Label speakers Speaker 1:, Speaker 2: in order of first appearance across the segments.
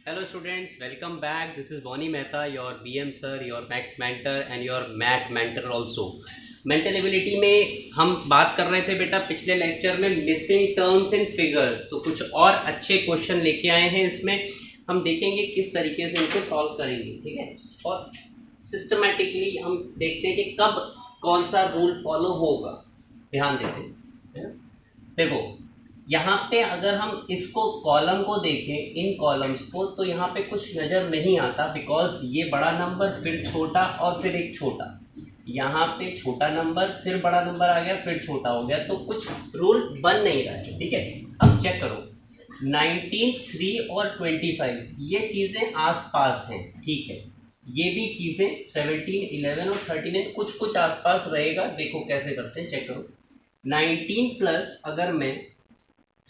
Speaker 1: Hello students, welcome back. This is Bonnie Mehta, your BM sir, your Max mentor and your Math mentor also. Mental ability में हम बात कर रहे थे बेटा पिछले लेक्चर में मिसिंग टर्म्स एंड फिगर्स, तो कुछ और अच्छे क्वेश्चन लेके आए हैं। इसमें हम देखेंगे किस तरीके से इनको सॉल्व करेंगे, ठीक है। और सिस्टमेटिकली हम देखते हैं कि कब कौन सा रूल फॉलो होगा, ध्यान देते हैं, है ना। देखो यहाँ पे अगर हम इसको कॉलम को देखें, इन कॉलम्स को, तो यहाँ पे कुछ नज़र नहीं आता बिकॉज ये बड़ा नंबर फिर छोटा और फिर एक छोटा, यहाँ पे छोटा नंबर फिर बड़ा नंबर आ गया फिर छोटा हो गया, तो कुछ रूल बन नहीं रहा है, ठीक है। अब चेक करो 19, 3 और 25 ये चीज़ें आसपास हैं, ठीक है। ये भी चीज़ें 17, 11 और 39 कुछ कुछ आसपास रहेगा। देखो कैसे करते हैं, चेक करो 19 प्लस अगर मैं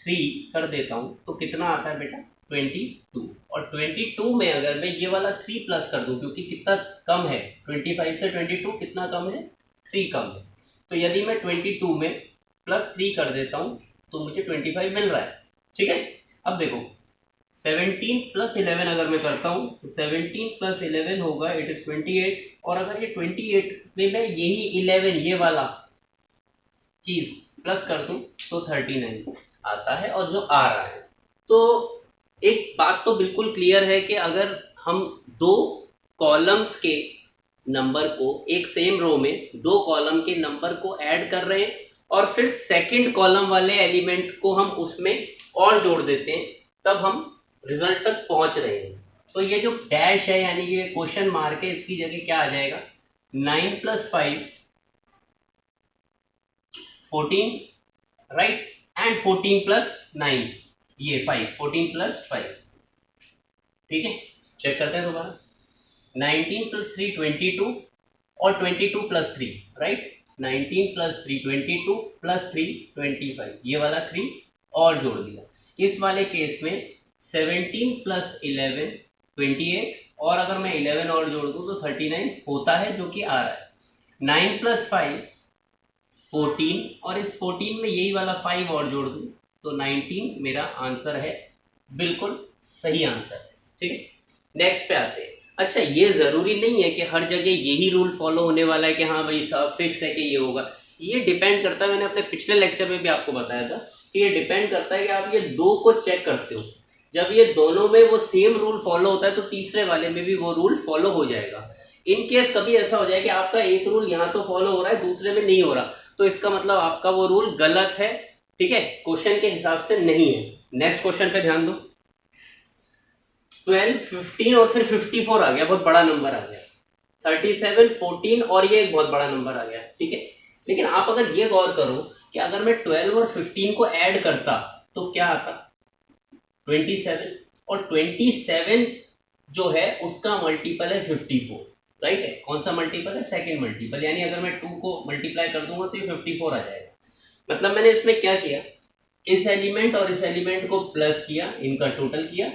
Speaker 1: 3 कर देता हूँ तो कितना आता है बेटा 22, और 22 में अगर मैं ये वाला 3 प्लस कर दूँ, क्योंकि कितना कम है 25 से 22 कितना कम है, 3 कम है, तो यदि मैं 22 में प्लस 3 कर देता हूँ तो मुझे 25 मिल रहा है, ठीक है। अब देखो 17 प्लस 11 अगर मैं करता हूँ तो 17 प्लस 11 होगा इट इज 28, और अगर ये 28 में मैं यही 11 ये वाला चीज प्लस कर दूं तो 39 आता है, और जो आ रहा है। तो एक बात तो बिल्कुल क्लियर है कि अगर हम दो कॉलम्स के नंबर को एक सेम रो में दो कॉलम के नंबर को ऐड कर रहे हैं और फिर सेकंड कॉलम वाले एलिमेंट को हम उसमें और जोड़ देते हैं, तब हम रिजल्ट तक पहुंच रहे हैं। तो ये जो डैश है यानी ये क्वेश्चन मार्क है, इसकी जगह क्या आ जाएगा 9 प्लस 5 14, राइट, एंड 14 प्लस 9 ये 5, 14 प्लस 5, ठीक है। चेक करते हैं दोबारा 19 प्लस 3 22 और 22 प्लस 3, राइट, 19 प्लस 3 22 प्लस 3 25, ये वाला 3 और जोड़ दिया। इस वाले केस में 17 प्लस 11 28, और अगर मैं 11 और जोड़ दूं तो 39 होता है, जो कि आ रहा है 9 प्लस 5 14, और इस 14 में यही वाला 5 और जोड़ दूं तो 19 मेरा आंसर है, बिल्कुल सही आंसर है, ठीक है। नेक्स्ट पे आते हैं। अच्छा, ये ज़रूरी नहीं है कि हर जगह यही रूल फॉलो होने वाला है कि हाँ भाई सब फिक्स है कि ये होगा। ये डिपेंड करता है, मैंने अपने पिछले लेक्चर में भी आपको बताया था कि ये डिपेंड करता है कि आप ये दो को चेक करते हो, जब ये दोनों में वो सेम रूल फॉलो होता है तो तीसरे वाले में भी वो रूल फॉलो हो जाएगा। इन केस कभी ऐसा हो जाए कि आपका एक रूल यहाँ तो फॉलो हो रहा है दूसरे में नहीं हो रहा, तो इसका मतलब आपका वो रूल गलत है, ठीक है, क्वेश्चन के हिसाब से नहीं है। नेक्स्ट क्वेश्चन पे ध्यान दो 12 15 और फिर 54 आ गया, बहुत बड़ा नंबर आ गया, 37 14 और ये एक बहुत बड़ा नंबर आ गया, ठीक है। लेकिन आप अगर ये गौर करो कि अगर मैं 12 और 15 को ऐड करता तो क्या आता 27, और 27 जो है उसका मल्टीपल है 54, राइट है। कौन सा मल्टीपल है, सेकंड मल्टीपल, यानी अगर मैं 2 को मल्टीप्लाई कर दूंगा तो ये 54 आ जाएगा। मतलब मैंने इसमें क्या किया, इस एलिमेंट और इस एलिमेंट को प्लस किया, इनका टोटल किया,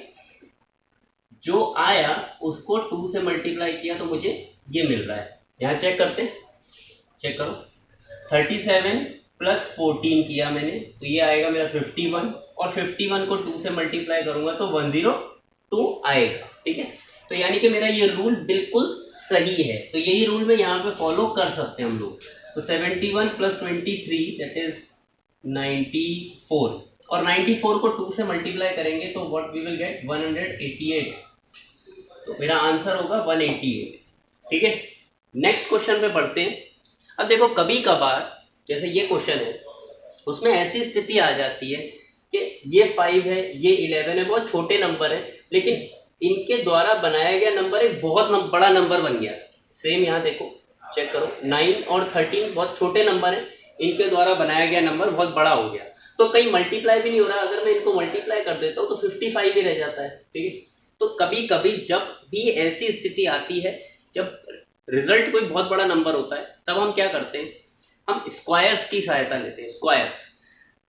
Speaker 1: जो आया उसको 2 से मल्टीप्लाई किया तो मुझे ये मिल रहा है। यहाँ चेक करते हैं, चेक करो 37 प्लस 14 किया मैंने तो ये आएगा मेरा 51, और 51 को 2 से मल्टीप्लाई करूंगा तो 102 आएगा, ठीक है। तो यानी कि मेरा ये रूल बिल्कुल सही है, तो यही रूल में यहाँ पे फॉलो कर सकते हैं हम लोग। तो 71 प्लस 23 दैट इज 94, और 94 को 2 से मल्टीप्लाई करेंगे तो व्हाट वी विल गेट 188, तो मेरा आंसर होगा 188, ठीक है। नेक्स्ट क्वेश्चन पे बढ़ते हैं। अब देखो कभी कभार जैसे ये क्वेश्चन है उसमें ऐसी स्थिति आ जाती है कि ये 5 है ये 11 है, बहुत छोटे नंबर है, लेकिन इनके द्वारा बनाया गया नंबर एक बहुत बड़ा नंबर बन गया। सेम यहाँ देखो चेक करो 9 और 13 बहुत छोटे नंबर है, इनके द्वारा बनाया गया नंबर बहुत बड़ा हो गया, तो कहीं मल्टीप्लाई भी नहीं हो रहा, अगर मैं इनको मल्टीप्लाई कर देता हूँ तो 55 ही रह जाता है, ठीक है। तो कभी कभी जब भी ऐसी स्थिति आती है जब रिजल्ट कोई बहुत बड़ा नंबर होता है तब हम क्या करते हैं, हम स्क्वायर्स की सहायता लेते हैं। स्क्वायर्स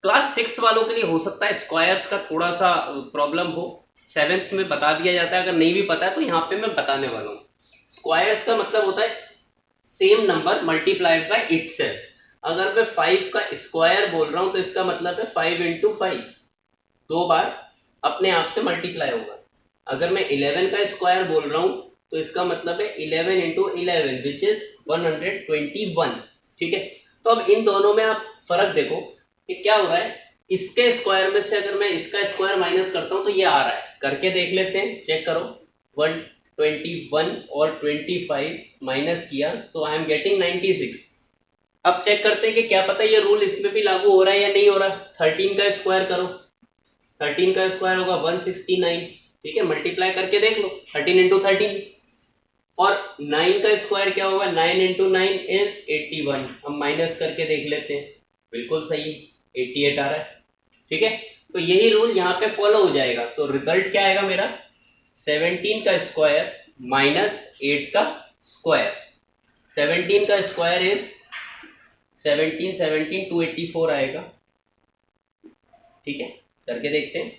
Speaker 1: क्लास 6 वालों के लिए हो सकता है स्क्वायर्स का थोड़ा सा प्रॉब्लम हो, 7th में बता दिया जाता है, अगर नहीं भी पता है तो यहाँ पे मैं बताने वाला हूँ। स्क्वायर्स का मतलब होता है same number multiplied by itself. अगर मैं 5 का स्क्वायर बोल रहा हूँ तो इसका मतलब है 5 इंटू 5, 2 बार अपने आप से मल्टीप्लाई होगा। अगर मैं 11 का स्क्वायर बोल रहा हूँ तो इसका मतलब है 11 इंटू 11 विच इज 121। ठीक है, तो अब इन दोनों में आप फर्क देखो कि क्या हो रहा है। इसके स्क्वायर में से अगर मैं इसका स्क्वायर माइनस करता हूँ तो ये आ रहा है, करके देख लेते हैं, चेक करो। 121 और 25 माइनस किया तो आई एम गेटिंग 96। अब चेक करते हैं कि क्या पता ये रूल इसमें भी लागू हो रहा है या नहीं हो रहा। 13 का स्क्वायर करो, 13 का स्क्वायर होगा 169। ठीक है, मल्टीप्लाई करके देख लो, 13 इंटू 13। और 9 का स्क्वायर क्या होगा, 9 इंटू 9 इज 81। हम माइनस करके देख लेते हैं, बिल्कुल सही 88 आ रहा है। ठीक है, तो यही रूल यहाँ पे फॉलो हो जाएगा। तो रिजल्ट क्या आएगा मेरा, 17 का स्क्वायर माइनस 8 का स्क्वायर। 17 का स्क्वायर इज 17 284 आएगा। ठीक है, करके देखते हैं,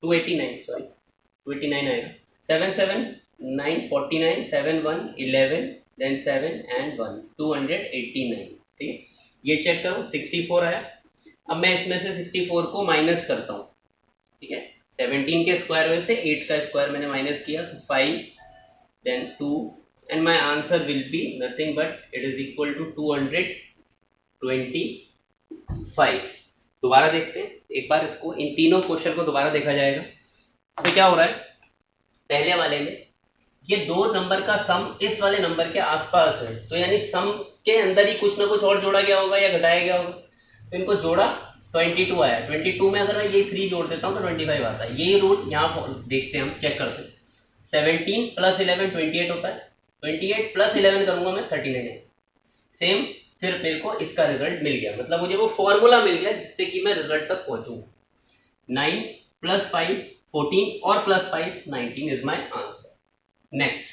Speaker 1: 289 सॉरी 289 आएगा। 7 7 9 49 7 1 11 देन 7 एंड 1 289। ठीक है, ये चेक करो 64 आया। अब मैं इसमें से 64 को माइनस करता हूँ। ठीक है, 17 के स्क्वायर में से 8 का स्क्वायर मैंने माइनस किया तो 5 then 2 and my answer will be nothing but it is equal to 225। दोबारा देखते हैं एक बार इसको, इन तीनों क्वेश्चन को दोबारा देखा जाएगा। इसमें क्या हो रहा है, पहले वाले में ये दो नंबर का सम इस वाले नंबर के आसपास है, तो यानी सम के अंदर ही कुछ ना कुछ और जोड़ा गया होगा या घटाया गया होगा। तो इनको जोड़ा 22 आया, 22 में अगर मैं ये 3 जोड़ देता हूँ तो 25 आता है। यही रूल यहाँ देखते हैं, हम चेक करते हैं। 17 प्लस 11 28 होता है, 28 प्लस 11 करूंगा मैं 39 है। सेम, फिर मेरे को इसका रिजल्ट मिल गया, मतलब मुझे वो फॉर्मूला मिल गया जिससे कि मैं रिजल्ट तक पहुंचूंगा। 9 प्लस 5 14 और plus 5 19 is my answer. Next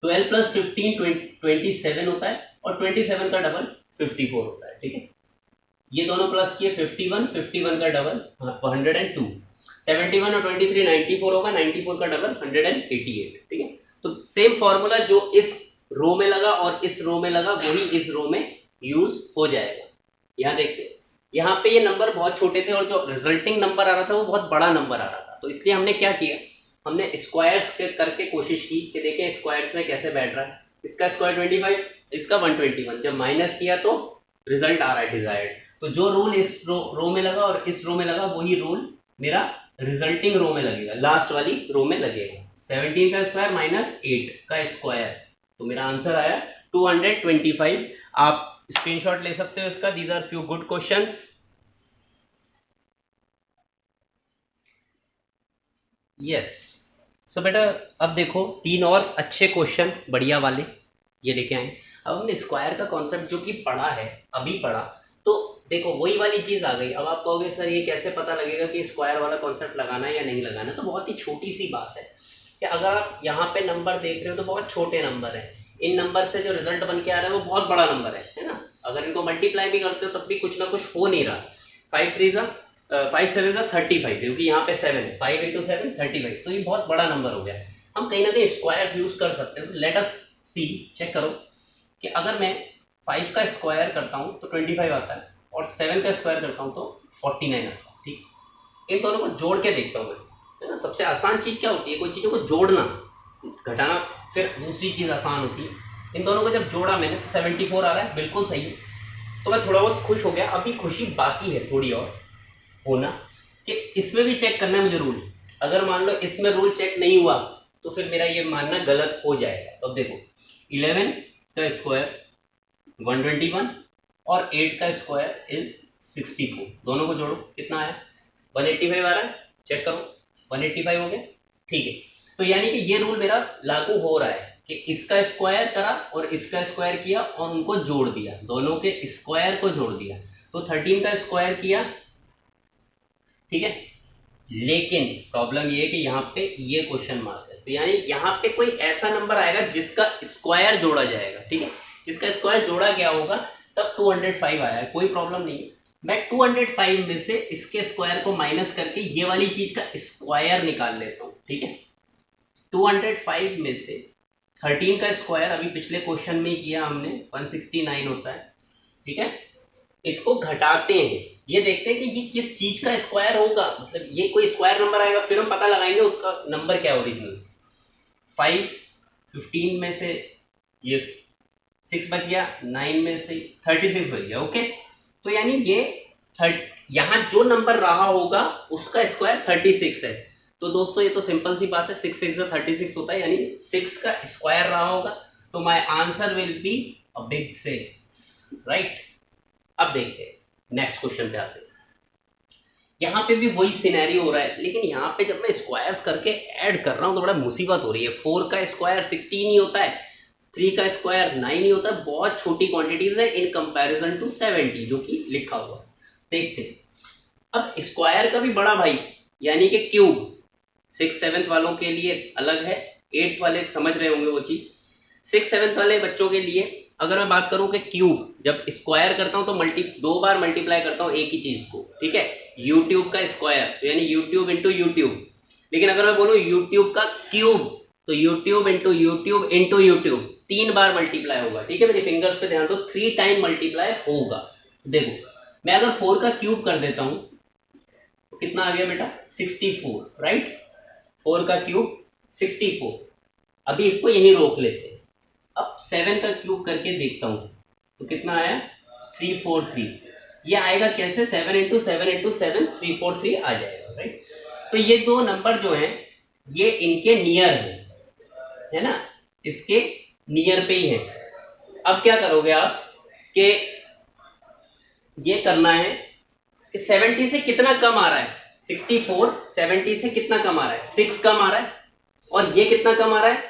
Speaker 1: 12 plus 15 27 होता है और 27 का डबल 54 होता है। ठीक है, ये दोनों प्लस किए 51, 51 का डबल 102, 71 और 23 94 होगा, 94 का डबल 188। ठीक है, तो सेम फॉर्मूला जो इस रो में लगा और इस रो में लगा वही इस रो में यूज हो जाएगा। यहाँ देखते, यहाँ पे ये नंबर बहुत छोटे थे और जो रिजल्टिंग नंबर आ रहा था वो बहुत बड़ा नंबर आ रहा था। तो इसलिए हमने क्या किया, हमने स्क्वायर्स करके कोशिश की कि देखें स्क्वायर्स में कैसे बैठ रहा है। इसका स्क्वायर 25, इसका 121। जब माइनस किया तो रिजल्ट आ रहा है डिजायर्ड। तो जो रूल इस रो में लगा और इस रो में लगा वही रूल मेरा रिजल्टिंग रो में लगेगा, लास्ट वाली रो में लगेगा। 17 का स्क्वायर माइनस 8 का स्क्वायर, तो मेरा आंसर आया 225। आप स्क्रीनशॉट ले सकते हो इसका। These are few good questions. Yes, so बेटा अब देखो 3 और अच्छे क्वेश्चन बढ़िया वाले ये लेके आए। अब हमने स्क्वायर का कॉन्सेप्ट जो कि पढ़ा है, अभी पढ़ा, तो देखो वही वाली चीज आ गई। अब आप कहोगे सर ये कैसे पता लगेगा कि स्क्वायर वाला कॉन्सेप्ट लगाना है या नहीं लगाना। तो बहुत ही छोटी सी बात है कि अगर आप यहाँ पे नंबर देख रहे हो तो बहुत छोटे नंबर है, इन नंबर से जो रिजल्ट बन के आ रहा है वो बहुत बड़ा नंबर है ना। अगर इनको मल्टीप्लाई भी करते हो तब भी कुछ ना कुछ हो नहीं रहा। 5 3 5 7 35, क्योंकि यहाँ पे 7 है, 5 इंटू 7 35, तो ये बहुत बड़ा नंबर हो गया। हम कहीं ना कहीं स्क्वायर्स यूज कर सकते हैं। तो लेट अस सी, चेक करो कि अगर मैं 5 का स्क्वायर करता हूँ तो 25 आता है और 7 का स्क्वायर करता हूँ तो 49 आता है। ठीक, इन दोनों को जोड़ के देखता हूँ मैं, है ना। सबसे आसान चीज़ क्या होती है, कोई चीज़ों को जोड़ना, घटाना फिर दूसरी चीज़ आसान होती है। इन दोनों को जब जोड़ा मैंने तो 74 आ रहा है, बिल्कुल सही है। तो मैं थोड़ा बहुत खुश हो गया। अभी खुशी बाकी है थोड़ी और होना कि इसमें भी चेक करना है मुझे रूल। अगर मान लो इसमें रूल चेक नहीं हुआ तो फिर मेरा ये मानना गलत हो जाएगा। तो अब देखो 11 का स्क्वायर 121 और 8 का स्क्वायर इज 64, दोनों को जोड़ो कितना आया, 185 आ रहा है। चेक करो 185 हो गया। ठीक है, तो यानी कि ये रूल मेरा लागू हो रहा है कि इसका स्क्वायर करा और इसका स्क्वायर किया और उनको जोड़ दिया, दोनों के स्क्वायर को जोड़ दिया। तो 13 का स्क्वायर किया, ठीक है, लेकिन प्रॉब्लम ये है कि यहाँ पे ये क्वेश्चन मार्क है। तो यानी यहाँ पे कोई ऐसा नंबर आएगा जिसका स्क्वायर जोड़ा जाएगा। ठीक है, जिसका स्क्वायर जोड़ा गया होगा तब 205 आया है, कोई प्रॉब्लम नहीं है। मैं 205 में से इसके स्क्वायर को माइनस करके ये वाली चीज का स्क्वायर निकाल लेता हूँ। ठीक है, 205 में से 13 का स्क्वायर अभी पिछले क्वेश्चन में किया हमने 169 होता है। ठीक है, इसको घटाते हैं ये देखते हैं कि ये किस चीज का स्क्वायर होगा, मतलब ये कोई स्क्वायर नंबर आएगा, फिर हम पता लगाएंगे उसका नंबर क्या है ओरिजिनल। 5 15 में से ये 6 बच गया, 9 में से 36 बच गया। ओके, तो यानी ये यहाँ जो नंबर रहा होगा उसका स्क्वायर 36 है। तो दोस्तों ये तो सिंपल सी बात है, 6 6 36 होता है, यानी 6 का स्क्वायर रहा होगा, तो my answer will be a big 6, right. अब देखते हैं नेक्स्ट क्वेश्चन पे आते हैं। यहाँ पे भी वही सिनेरियो हो रहा है, लेकिन यहाँ पे जब मैं स्क्वायर्स करके ऐड कर रहा हूँ तो बड़ा मुसीबत हो रही है। 4 का स्क्वायर 16 ही होता है, 3 का स्क्वायर 9 ही होता है, बहुत छोटी क्वांटिटीज है इन कंपैरिजन टू 70 जो कि लिखा हुआ है। देखते हैं अब स्क्वायर का भी बड़ा भाई यानी कि क्यूब, 6 7 वालों के लिए अलग है, 8th वाले समझ रहे होंगे वो चीज। 6 7 वाले बच्चों के लिए अगर मैं बात करूं कि क्यूब जब स्क्वायर करता हूं तो 2 बार मल्टीप्लाई करता हूं एक ही चीज को, ठीक है। यूट्यूब का स्क्वायर तो यानी यूट्यूब इंटू यूट्यूब, लेकिन अगर मैं बोलूं यूट्यूब का क्यूब तो YouTube into YouTube into YouTube 3 बार मल्टीप्लाई होगा, ठीक है। मेरे फिंगर्स पे ध्यान दो, 3 टाइम मल्टीप्लाई होगा। देखो मैं अगर 4 का क्यूब कर देता हूं तो कितना आ गया बेटा 64, राइट। 4 का क्यूब 64, अभी इसको यहीं रोक लेते हैं। अब 7 का क्यूब करके देखता हूं तो कितना आया 343, ये आएगा कैसे 7 इंटू 7 इंटू 7 343 आ जाएगा, राइट। तो ये दो नंबर जो हैं ये इनके नियर है ना, इसके नियर पे ही है। अब क्या करोगे आप कि ये करना है कि 70 से कितना कम आ रहा है, 64 70 से कितना कम आ रहा है 6 कम आ रहा है, और ये कितना कम आ रहा है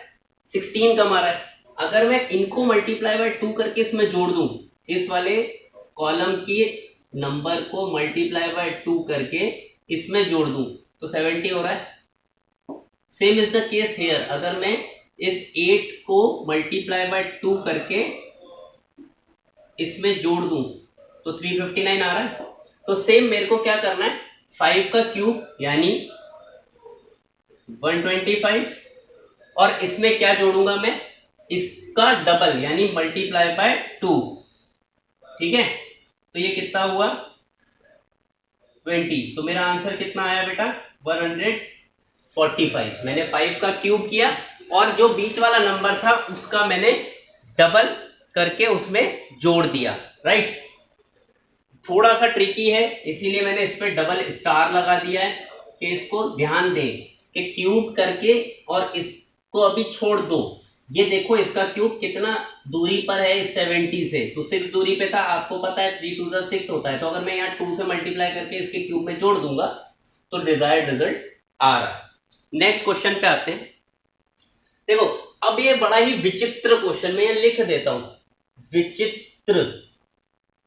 Speaker 1: 16 कम आ रहा है। अगर मैं इनको मल्टीप्लाई बाय 2 करके इसमें जोड़ दूं, इस वाले कॉलम के नंबर को मल्टीप्लाई बाय 2 करके इसमें जोड़ दूं तो 70 हो रहा है। Same is the case hair, अगर मैं इस 8 को मल्टीप्लाई बाय 2 करके इसमें जोड़ दूं तो 359 आ रहा है। तो सेम मेरे को क्या करना है 5 का क्यूब यानी 125, और इसमें क्या जोड़ूंगा मैं इसका डबल यानी मल्टीप्लाई बाय 2, ठीक है। तो ये कितना हुआ 20, तो मेरा आंसर कितना आया बेटा 145। मैंने 5 का क्यूब किया और जो बीच वाला नंबर था उसका मैंने डबल करके उसमें जोड़ दिया, राइट। थोड़ा सा ट्रिकी है इसीलिए मैंने इस पर डबल स्टार लगा दिया है कि इसको ध्यान दें कि क्यूब करके और इसको अभी छोड़ दो। ये देखो इसका क्यूब कितना दूरी पर है इस 70 से, तो 6 दूरी पे था, आपको पता है 3 2 6 होता है। तो अगर मैं यहाँ 2 से मल्टीप्लाई करके इसके क्यूब में जोड़ दूंगा तो डिजायर्ड रिजल्ट आ रहा है। नेक्स्ट क्वेश्चन पे आते हैं। देखो अब ये बड़ा ही विचित्र क्वेश्चन में लिख देता हूं, विचित्र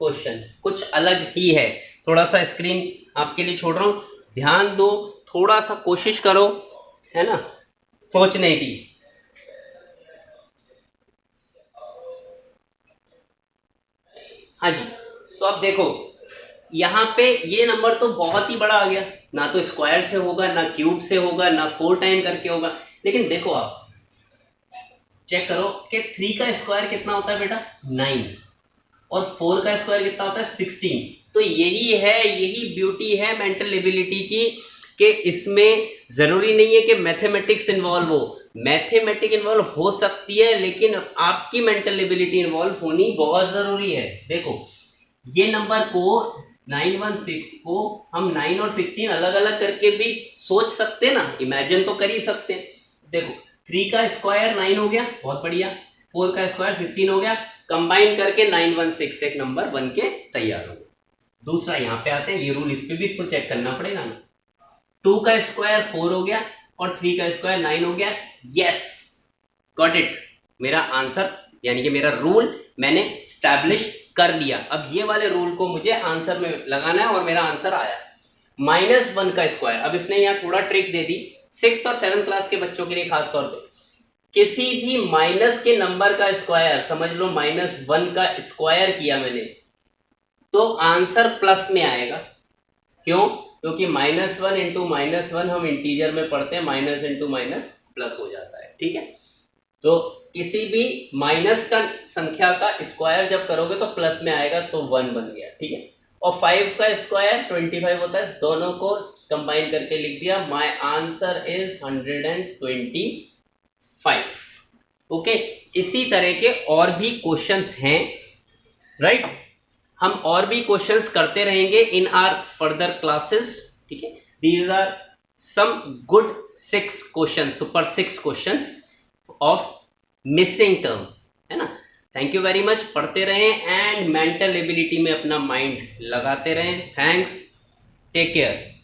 Speaker 1: क्वेश्चन कुछ अलग ही है। थोड़ा सा स्क्रीन आपके लिए छोड़ रहा हूं, ध्यान दो, थोड़ा सा कोशिश करो, है ना, सोचने की। हाँ जी, तो अब देखो यहाँ पे ये नंबर तो बहुत ही बड़ा आ गया, ना तो स्क्वायर से होगा ना क्यूब से होगा ना 4 टाइम करके होगा। लेकिन देखो आप चेक करो कि 3 का स्क्वायर कितना होता है बेटा 9, और 4 का स्क्वायर कितना होता है 16। तो यही ब्यूटी है मेंटल एबिलिटी की कि इसमें जरूरी नहीं है कि मैथमेटिक्स इन्वॉल्व हो, मैथमेटिक इन्वॉल्व हो सकती है लेकिन आपकी मेंटल एबिलिटी इन्वॉल्व होनी बहुत जरूरी है। देखो ये नंबर को 916 को हम 9 और 16 अलग अलग करके भी सोच सकते हैं ना, इमेजिन तो कर ही सकते हैं। देखो 3 का स्क्वायर 9 हो गया, बहुत बढ़िया, 4 का स्क्वायर 16 हो गया, कंबाइन करके 916 एक नंबर बन के तैयार हो। दूसरा यहाँ पे आते हैं, ये रूल इस पे भी तो चेक करना पड़ेगा ना। 2 का स्क्वायर 4 हो गया और 3 का स्क्वायर 9 हो गया। यस गॉट इट, मेरा आंसर यानी कि मेरा रूल मैंने स्टैब्लिश कर लिया। अब ये वाले रूल को मुझे आंसर में लगाना है और मेरा आंसर आया -1 का स्क्वायर। अब इसने यहाँ थोड़ा ट्रिक दे दी 6th और 7th क्लास के बच्चों के लिए खास तौर पे। किसी भी माइनस के नंबर का स्क्वायर, समझ लो -1 का स्क्वायर किया मैंने, तो आंसर प्लस में आएगा। क्यों? क्योंकि -1 इंटू -1 हम इंटीजर में पढ़ते हैं, माइनस इंटू माइनस प्लस हो जाता है, ठीक है। तो किसी भी माइनस का संख्या का स्क्वायर जब करोगे तो प्लस में आएगा, तो 1 बन गया, ठीक है। और 5 का स्क्वायर 25 होता है, दोनों को कंबाइन करके लिख दिया, माय आंसर इज 125। ओके, इसी तरह के और भी क्वेश्चंस हैं, राइट। हम और भी क्वेश्चंस करते रहेंगे इन आर फर्दर क्लासेस, ठीक है। These are some good 6 question, super 6 questions of missing term, है ना। थैंक यू वेरी मच, पढ़ते रहें एंड मेंटल एबिलिटी में अपना माइंड लगाते रहें। Thanks, take care.